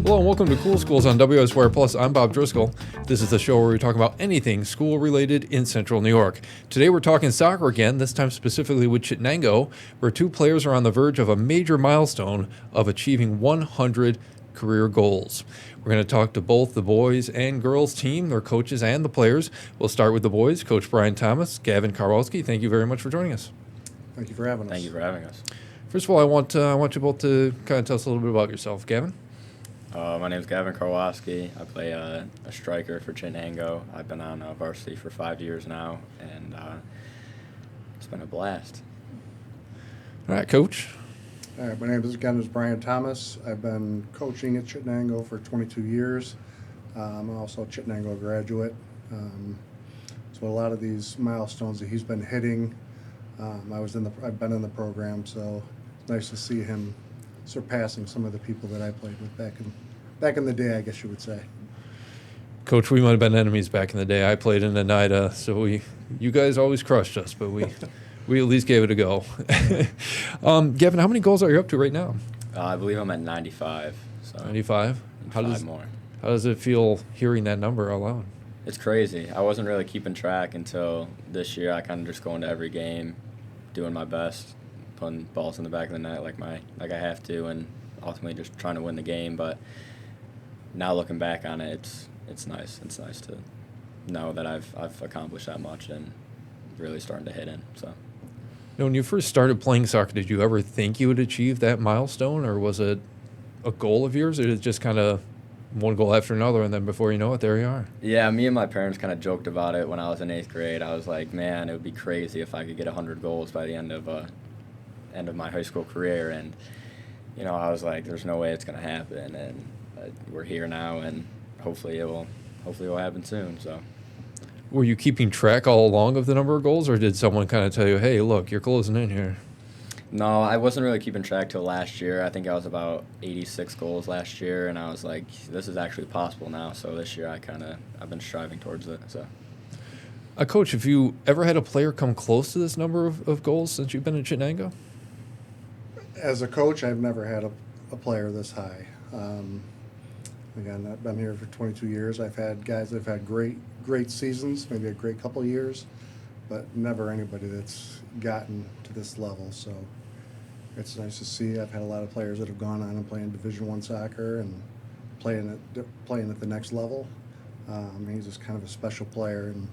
Hello and welcome to Cool Schools on WSYR Plus. I'm Bob Driscoll. This is the show where we talk about anything school-related in Central New York. Today we're talking soccer again, this time specifically with Chittenango, where two players are on the verge of a major milestone of achieving 100 career goals. We're going to talk to both the boys and girls team, their coaches and the players. We'll start with the boys, Coach Brian Thomas, Gavin Karwalski. Thank you very much for joining us. Thank you for having us. Thank you for having us. First of all, I want you both to kind of tell us a little bit about yourself. Gavin? My name is Gavin Karwalski. I play a striker for Chittenango. I've been on varsity for 5 years now, and it's been a blast. All right, Coach. All right, my name is Brian Thomas. I've been coaching at Chittenango for 22 years. I'm also a Chittenango graduate. So a lot of these milestones that he's been hitting, I've been in the program, so it's nice to see him surpassing some of the people that I played with back in the day, I guess you would say. Coach, we might have been enemies back in the day. I played in Oneida, so you guys always crushed us, but we at least gave it a go. Gavin, how many goals are you up to right now? I believe I'm at 95. So 95? Five more. How does it feel hearing that number out loud? It's crazy. I wasn't really keeping track until this year. I kind of just go into every game, doing my best, putting balls in the back of the net like I have to, and ultimately just trying to win the game. But now looking back on it, it's nice. It's nice to know that I've accomplished that much and really starting to hit in. So. When you first started playing soccer, did you ever think you would achieve that milestone, or was it a goal of yours, or did it just kind of one goal after another, and then before you know it, there you are? Yeah, me and my parents kind of joked about it when I was in 8th grade. I was like, man, it would be crazy if I could get 100 goals by the end of my high school career. And, I was like, there's no way it's going to happen. And we're here now, and hopefully it will happen soon. So. Were you keeping track all along of the number of goals, or did someone kind of tell you, hey, look, you're closing in here? No, I wasn't really keeping track till last year. I think I was about 86 goals last year, and I was like, this is actually possible now. So this year I've been striving towards it. So. Coach, have you ever had a player come close to this number of goals since you've been in Chittenango? As a coach, I've never had a player this high. Again, I've been here for 22 years. I've had guys that have had great seasons, maybe a great couple of years, but never anybody that's gotten to this level. So it's nice to see. I've had a lot of players that have gone on and playing Division I soccer and playing at the next level. He's just kind of a special player and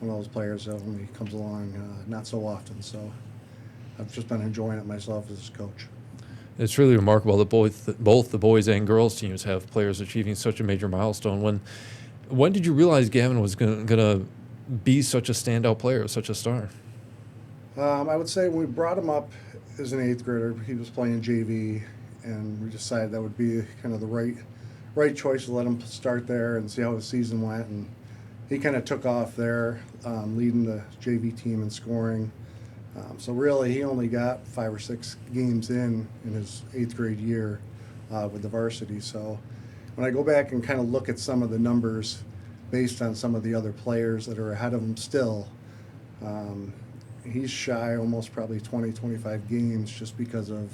one of those players that only comes along not so often. So I've just been enjoying it myself as a coach. It's really remarkable that both the boys and girls teams have players achieving such a major milestone. When did you realize Gavin was going to be such a standout player, such a star? I would say when we brought him up as an 8th grader, he was playing JV, and we decided that would be kind of the right choice to let him start there and see how the season went. And he kind of took off there, leading the JV team in scoring. So really, he only got 5 or 6 games in his 8th grade year with the varsity. So when I go back and kind of look at some of the numbers based on some of the other players that are ahead of him still, he's shy almost probably 20, 25 games just because of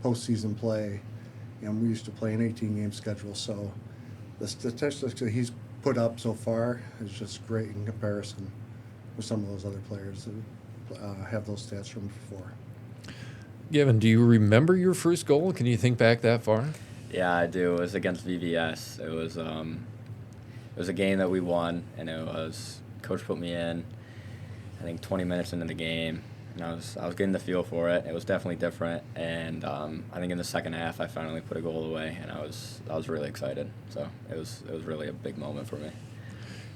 postseason play. And we used to play an 18-game schedule. So the statistics that he's put up so far is just great in comparison with some of those other players that have those stats from before. Gavin, do you remember your first goal? Can you think back that far? Yeah, I do. It was against VVS. It was a game that we won, and Coach put me in, I think 20 minutes into the game, and I was getting the feel for it. It was definitely different, and I think in the second half I finally put a goal away, and I was really excited. So it was really a big moment for me.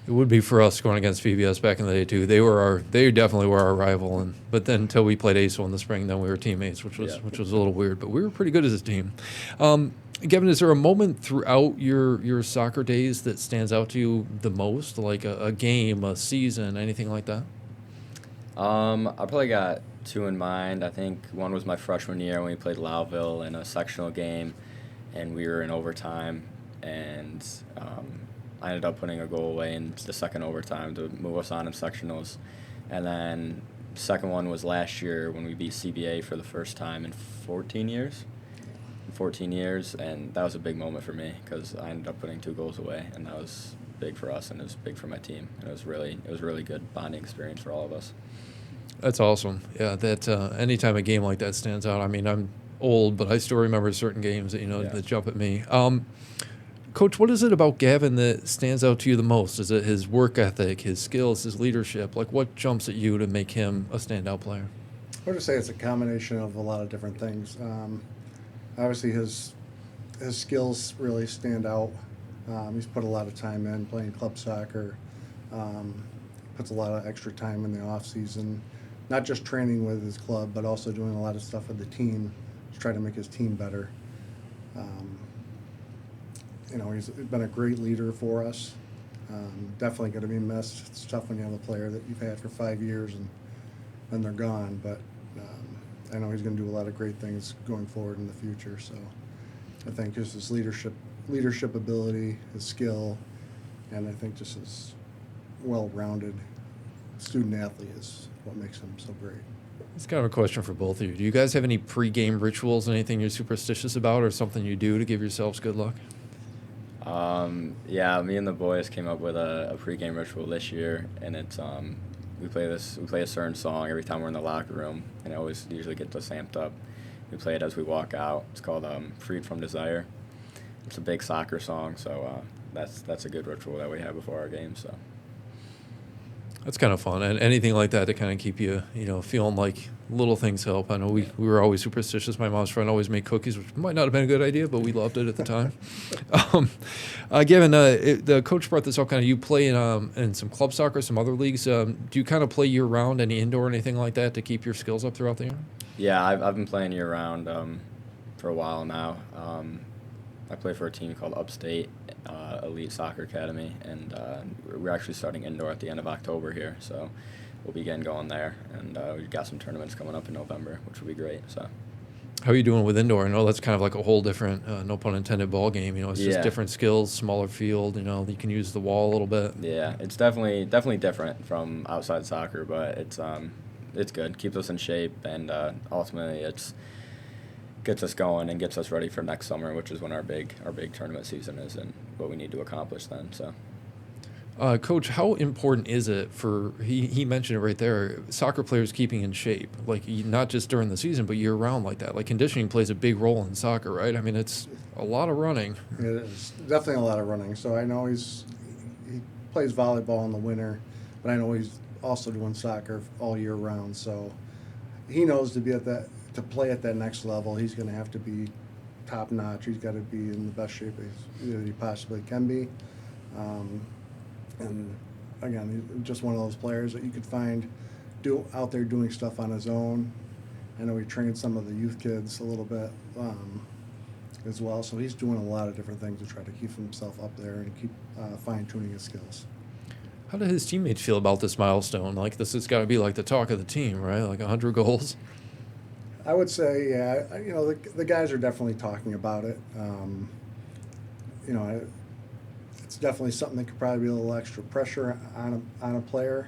It would be for us going against VBS back in the day too. They definitely were our rival, but then until we played ASO in the spring, then we were teammates, which was a little weird. But we were pretty good as a team. Gavin, is there a moment throughout your soccer days that stands out to you the most, like a game, a season, anything like that? I probably got 2 in mind. I think one was my freshman year when we played Lowville in a sectional game, and we were in overtime, and I ended up putting a goal away in the second overtime to move us on in sectionals. And then the second one was last year when we beat CBA for the first time in 14 years. 14 years, and that was a big moment for me because I ended up putting 2 goals away, and that was big for us, and it was big for my team. And it was a really good bonding experience for all of us. That's awesome. Yeah, that anytime a game like that stands out. I mean, I'm old, but I still remember certain games that Yeah. that jump at me. Coach, what is it about Gavin that stands out to you the most? Is it his work ethic, his skills, his leadership? Like, what jumps at you to make him a standout player? I would just say it's a combination of a lot of different things. Obviously, his skills really stand out. He's put a lot of time in playing club soccer. Puts a lot of extra time in the off season, not just training with his club, but also doing a lot of stuff with the team to try to make his team better. He's been a great leader for us. Definitely going to be missed. It's tough when you have a player that you've had for 5 years and then they're gone. But I know he's going to do a lot of great things going forward in the future. So I think just his leadership ability, his skill, and I think just his well-rounded student athlete is what makes him so great. It's kind of a question for both of you. Do you guys have any pre-game rituals, anything you're superstitious about, or something you do to give yourselves good luck? Yeah, me and the boys came up with a pregame ritual this year, and it's we play a certain song every time we're in the locker room, and it always usually gets us amped up. We play it as we walk out. It's called "Freed from Desire." It's a big soccer song, so that's a good ritual that we have before our game. So That's kind of fun, and anything like that to kind of keep you, feeling like little things help. I know we were always superstitious. My mom's friend always made cookies, which might not have been a good idea, but we loved it at the time. Gavin, the coach brought this up. Kind of, you play in some club soccer, some other leagues. Do you kind of play year round, any indoor, anything like that, to keep your skills up throughout the year? yeah, I've been playing year round for a while now. I play for a team called Upstate Elite Soccer Academy, and we're actually starting indoor at the end of October here, so we'll be getting going there. And we've got some tournaments coming up in November, which will be great. So, how are you doing with indoor? I know that's kind of like a whole different, no pun intended, ball game. It's just Yeah. different skills, smaller field. You can use the wall a little bit. Yeah, it's definitely different from outside soccer, but it's good. Keeps us in shape, and ultimately it's gets us going and gets us ready for next summer, which is when our big tournament season is and what we need to accomplish then. So, Coach, how important is it for he mentioned it right there, soccer players keeping in shape, like not just during the season but year round like that? Like conditioning plays a big role in soccer, right? I mean, it's a lot of running. It is definitely a lot of running. So I know he plays volleyball in the winter, but I know he's also doing soccer all year round. So he knows to play at that next level, he's going to have to be top notch. He's got to be in the best shape he possibly can be. And again, he's just one of those players that you could find out there doing stuff on his own. I know he trained some of the youth kids a little bit as well. So he's doing a lot of different things to try to keep himself up there and keep fine-tuning his skills. How do his teammates feel about this milestone? Like, this has got to be like the talk of the team, right? Like 100 goals. I would say, yeah, the guys are definitely talking about it. It's definitely something that could probably be a little extra pressure on a player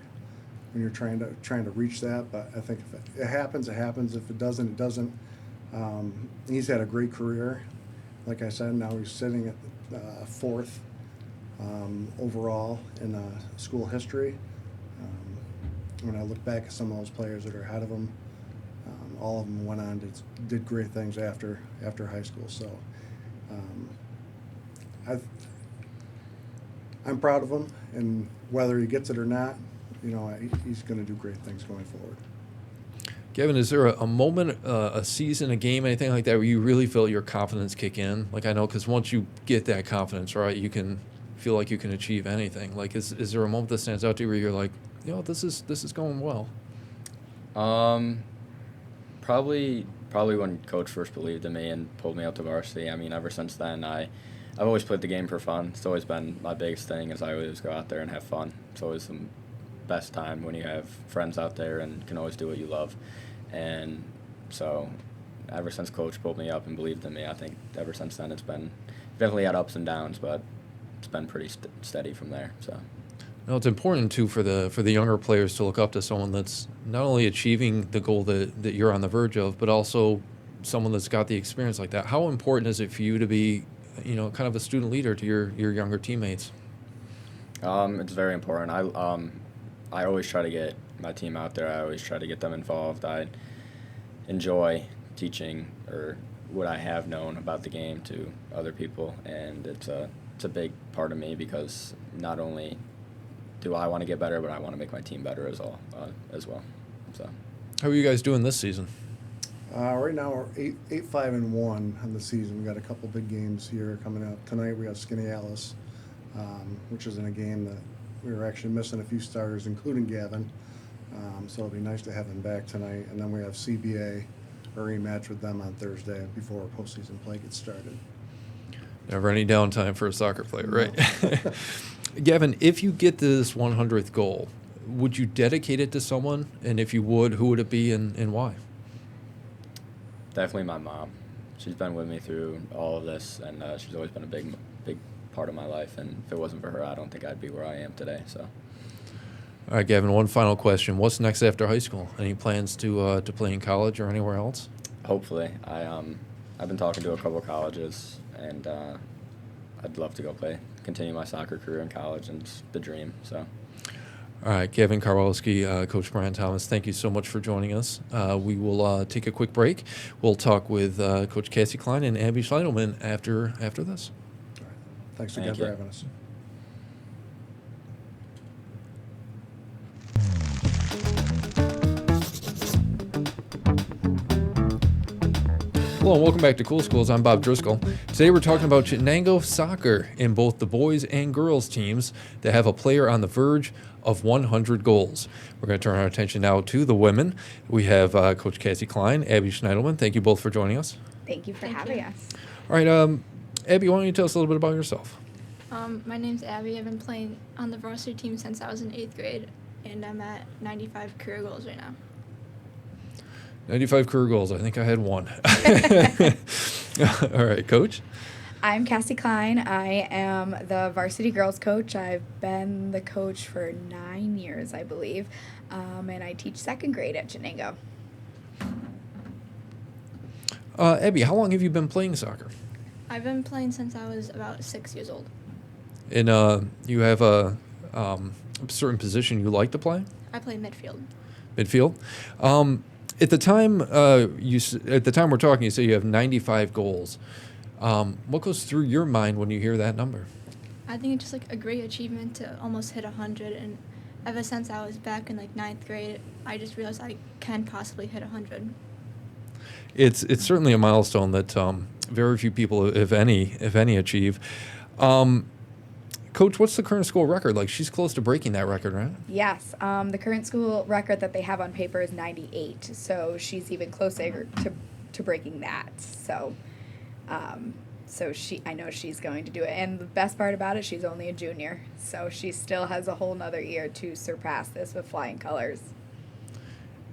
when you're trying to reach that. But I think if it happens, it happens. If it doesn't, it doesn't. He's had a great career. Like I said, now he's sitting at fourth overall in school history. When I look back at some of those players that are ahead of him, all of them went on did great things after high school. So I'm proud of him, and whether he gets it or not, he's going to do great things going forward. Gavin, is there a moment, a season, a game, anything like that where you really feel your confidence kick in? Like, I know, because once you get that confidence, right, you can feel like you can achieve anything. Like, is there a moment that stands out to you where you're like, this is going well? Probably when Coach first believed in me and pulled me up to varsity. I mean, ever since then, I've always played the game for fun. It's always been my biggest thing, is I always go out there and have fun. It's always the best time when you have friends out there and can always do what you love. And so ever since Coach pulled me up and believed in me, I think ever since then it's been definitely had ups and downs, but it's been pretty steady from there. So. No, it's important too for the younger players to look up to someone that's not only achieving the goal that you're on the verge of, but also someone that's got the experience like that, how important is it for you to be, kind of a student leader to your younger teammates? It's very important. I always try to get my team out there. I always try to get them involved. I enjoy teaching or what I have known about the game to other people, and it's a big part of me because not only do I want to get better, but I want to make my team better as well. So, How are you guys doing this season? Right now we're 8-5-1 on the season. We got a couple big games here coming up tonight. We got Skinny Alice, which is in a game that we were actually missing a few starters, including Gavin. So it'll be nice to have him back tonight. And then we have CBA, a rematch with them on Thursday before postseason play gets started. Never any downtime for a soccer player, right? Gavin, if you get this 100th goal, would you dedicate it to someone? And if you would, who would it be and why? Definitely my mom. She's been with me through all of this, and she's always been a big part of my life. And if it wasn't for her, I don't think I'd be where I am today. So. All right, Gavin, one final question. What's next after high school? Any plans to play in college or anywhere else? Hopefully. I've been talking to a couple of colleges, and I'd love to continue my soccer career in college, and it's the dream. So. All right, Gavin Karwalski, Coach Brian Thomas, thank you so much for joining us. We will take a quick break. We'll talk with Coach Cassie Klein and Abby Schneidelman after this. All right. Thanks again for having us. Hello and welcome back to Cool Schools. I'm Bob Driscoll. Today we're talking about Chittenango soccer in both the boys and girls teams that have a player on the verge of 100 goals. We're going to turn our attention now to the women. We have Coach Cassie Klein, Abby Schneidelman. Thank you both for joining us. Thank you for having us. All right, Abby, why don't you tell us a little bit about yourself? My name's Abby. I've been playing on the varsity team since I was in 8th grade, and I'm at 95 career goals right now. 95 career goals. I think I had one. All right, Coach. I'm Cassie Klein. I am the varsity girls coach. I've been the coach for 9 years, I believe, and I teach 2nd grade at Chittenango. Abby, how long have you been playing soccer? I've been playing since I was about 6 years old. And you have a certain position you like to play? I play midfield. Midfield. At the time we're talking, you say you have 95 goals. What goes through your mind when you hear that number? I think it's just like a great achievement to almost hit 100, and ever since I was back in like 9th grade, I just realized I can possibly hit 100. It's certainly a milestone that very few people, if any, achieve. Coach, what's the current school record? Like, she's close to breaking that record, right? Yes, the current school record that they have on paper is 98, so she's even closer to breaking that. So, I know she's going to do it. And the best part about it, she's only a junior, so she still has a whole nother year to surpass this with flying colors.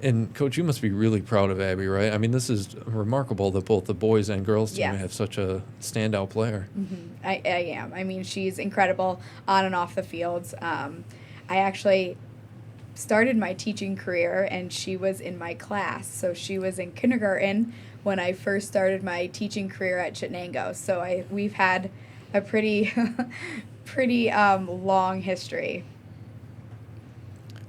And, Coach, you must be really proud of Abby, right? I mean, this is remarkable that both the boys and girls team Yes. have such a standout player. Mm-hmm. I am. I mean, she's incredible on and off the fields. I actually started my teaching career, and she was in my class. So she was in kindergarten when I first started my teaching career at Chittenango. So we've had a pretty long history.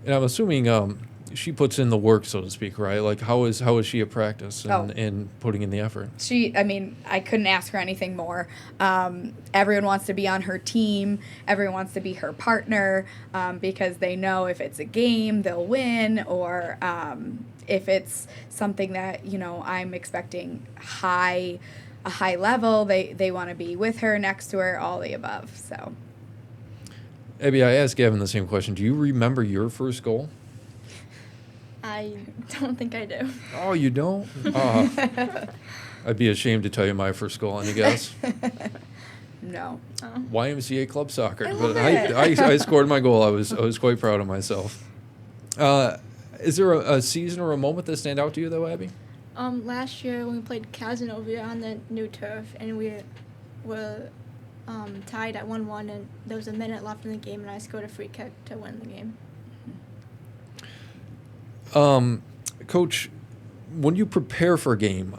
And I'm assuming she puts in the work, so to speak, right? Like, how is she at practice and putting in the effort? I couldn't ask her anything more. Everyone wants to be on her team. Everyone wants to be her partner because they know if it's a game, they'll win, or if it's something that, I'm expecting a high level, they want to be with her, next to her, all the above. So, Abby, I asked Gavin the same question. Do you remember your first goal? I don't think I do. Oh, you don't? I'd be ashamed to tell you my first goal. Any guess? No. YMCA club soccer. I love I scored my goal. I was quite proud of myself. Is there a season or a moment that stand out to you, though, Abby? Last year when we played Casanova on the new turf, and we were tied at 1-1, and there was a minute left in the game, and I scored a free kick to win the game. Coach, when you prepare for a game,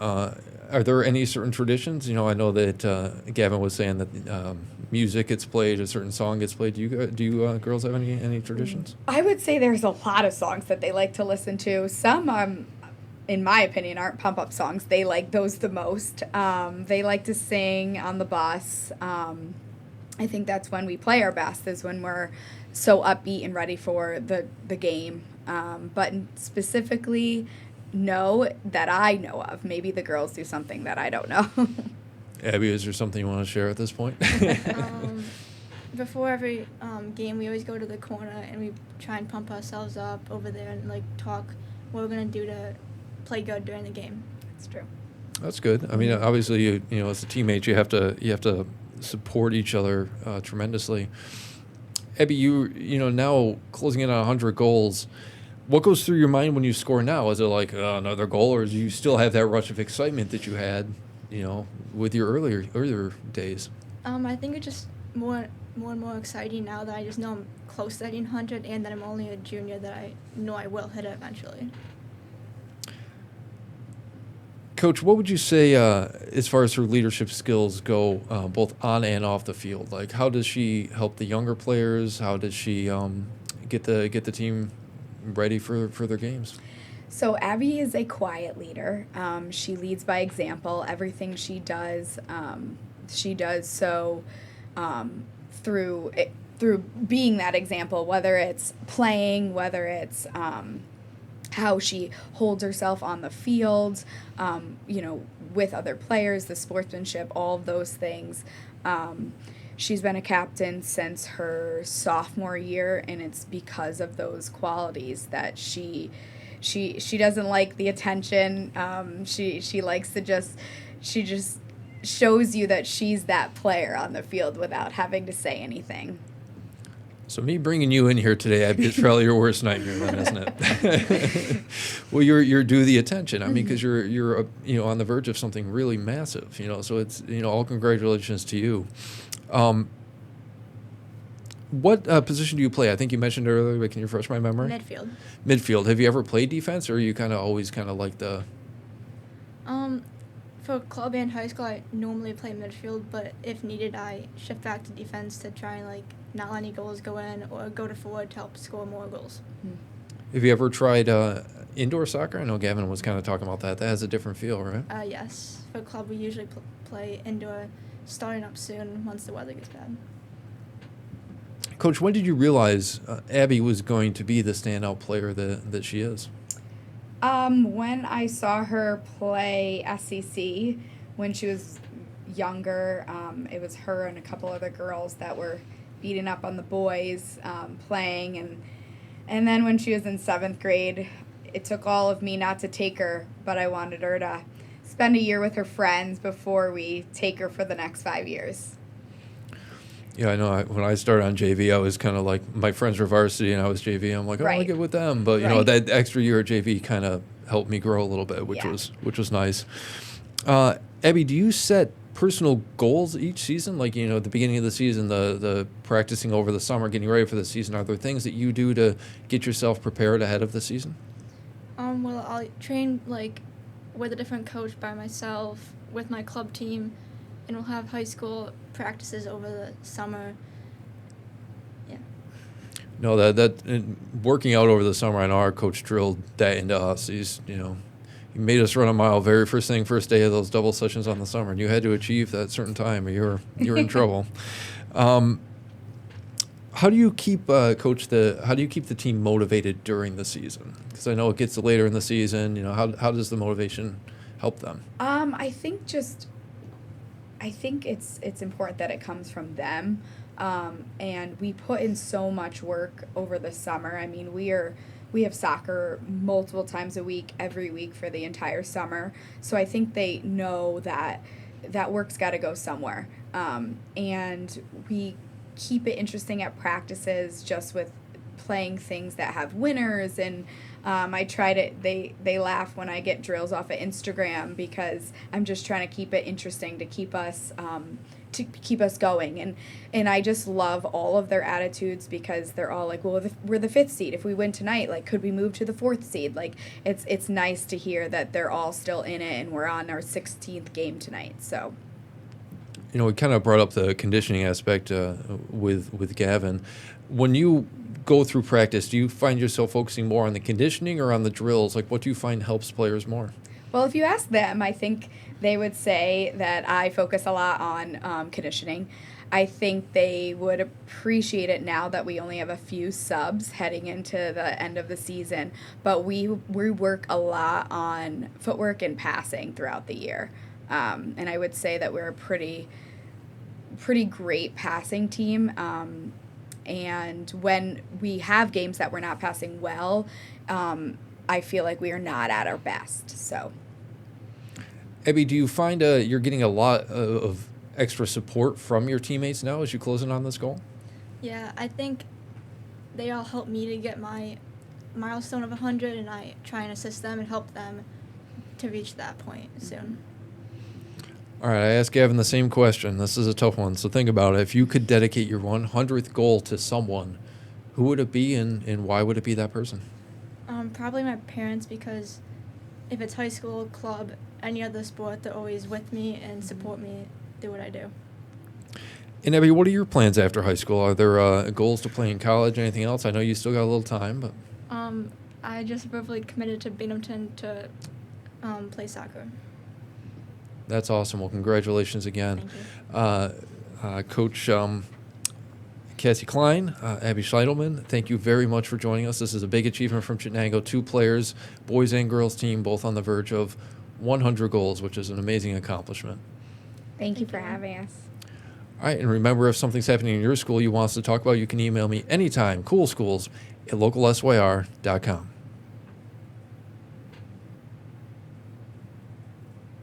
Are there any certain traditions? I know that Gavin was saying that music gets played, a certain song gets played. Do you girls have any traditions? I would say there's a lot of songs that they like to listen to. Some, in my opinion, aren't pump up songs. They like those the most. They like to sing on the bus. I think that's when we play our best, is when we're so upbeat and ready for the game. But specifically, no, that I know of. Maybe the girls do something that I don't know. Abby, is there something you want to share at this point? Before every game, we always go to the corner and we try and pump ourselves up over there and like talk what we're gonna do to play good during the game. It's true. That's good. I mean, obviously, you know, as a teammate, you have to support each other tremendously. Abby, you know, now closing in on 100 goals, what goes through your mind when you score now? Is it like another goal, or do you still have that rush of excitement that you had, you know, with your earlier days? I think it's just more and more exciting now that I just know I'm close to hitting 100 and that I'm only a junior, that I know I will hit it eventually. Coach, what would you say as far as her leadership skills go, both on and off the field? Like, how does she help the younger players? How does she get the team ready for their games? So Abby is a quiet leader. She leads by example. Everything she does so through being that example, whether it's playing, whether it's how she holds herself on the field, you know, with other players, the sportsmanship, all of those things. She's been a captain since her sophomore year, and it's because of those qualities that she doesn't like the attention. She likes to she just shows you that she's that player on the field without having to say anything. So me bringing you in here today, Abby, is probably your worst nightmare, then, isn't it? Well, you're due the attention. I mean, because you're you know, on the verge of something really massive. You know, so it's, you know, all congratulations to you. What position do you play? I think you mentioned earlier, but can you refresh my memory? Midfield. Midfield. Have you ever played defense, or are you kind of always like the? For club and high school, I normally play midfield, but if needed, I shift back to defense to try and like not let any goals go in, or go to forward to help score more goals. Have you ever tried indoor soccer? I know Gavin was kind of talking about that. That has a different feel, right? Yes. For club, we usually play indoor, starting up soon once the weather gets bad. Coach, when did you realize Abby was going to be the standout player that she is? When I saw her play SEC when she was younger, it was her and a couple other girls that were beating up on the boys, playing, and then when she was in 7th grade, it took all of me not to take her, but I wanted her to spend a year with her friends before we take her for the next 5 years. Yeah, I know. When I started on JV, I was kind of like, my friends were varsity and I was JV. I'm like, I want to Right. get with them. But, you know, that extra year at JV kind of helped me grow a little bit, which was nice. Abby, do you set personal goals each season? Like, you know, at the beginning of the season, the practicing over the summer, getting ready for the season. Are there things that you do to get yourself prepared ahead of the season? Well, I'll train like with a different coach by myself, with my club team, and we'll have high school practices over the summer. Yeah. No, that working out over the summer, I know our coach drilled that into us. He made us run a mile first day of those double sessions on the summer, and you had to achieve that certain time, or you're in trouble. How do you keep the team motivated during the season? Because I know it gets later in the season. You know, how does the motivation help them? I think it's important that it comes from them, and we put in so much work over the summer. I mean, we have soccer multiple times a week, every week for the entire summer. So I think they know that work's got to go somewhere, and we keep it interesting at practices, just with playing things that have winners and I try to. They laugh when I get drills off of Instagram because I'm just trying to keep it interesting to keep us going, and I just love all of their attitudes because they're all like, well, we're the 5th seed. If we win tonight, like, could we move to the 4th seed? Like, it's nice to hear that they're all still in it, and we're on our 16th game tonight. So. You know, we kind of brought up the conditioning aspect with Gavin. When you go through practice, do you find yourself focusing more on the conditioning or on the drills? Like, what do you find helps players more? Well, if you ask them, I think they would say that I focus a lot on conditioning. I think they would appreciate it now that we only have a few subs heading into the end of the season, but we work a lot on footwork and passing throughout the year. And I would say that we're a pretty great passing team. And when we have games that we're not passing well, I feel like we are not at our best. So, Abby, do you find you're getting a lot of extra support from your teammates now as you close in on this goal? Yeah, I think they all help me to get my milestone of 100, and I try and assist them and help them to reach that point soon. All right, I asked Gavin the same question. This is a tough one, so think about it. If you could dedicate your 100th goal to someone, who would it be, and why would it be that person? Probably my parents, because if it's high school, club, any other sport, they're always with me and support me do what I do. And Abby, what are your plans after high school? Are there goals to play in college, anything else? I know you still got a little time, but... I just verbally committed to Binghamton to play soccer. That's awesome. Well, congratulations again. Thank you. Coach Cassie Klein, Abby Schleidelman, thank you very much for joining us. This is a big achievement from Chittenango. 2 players, boys and girls team, both on the verge of 100 goals, which is an amazing accomplishment. Thank you for having us. All right, and remember, if something's happening in your school you want us to talk about, you can email me anytime, coolschools@localsyr.com.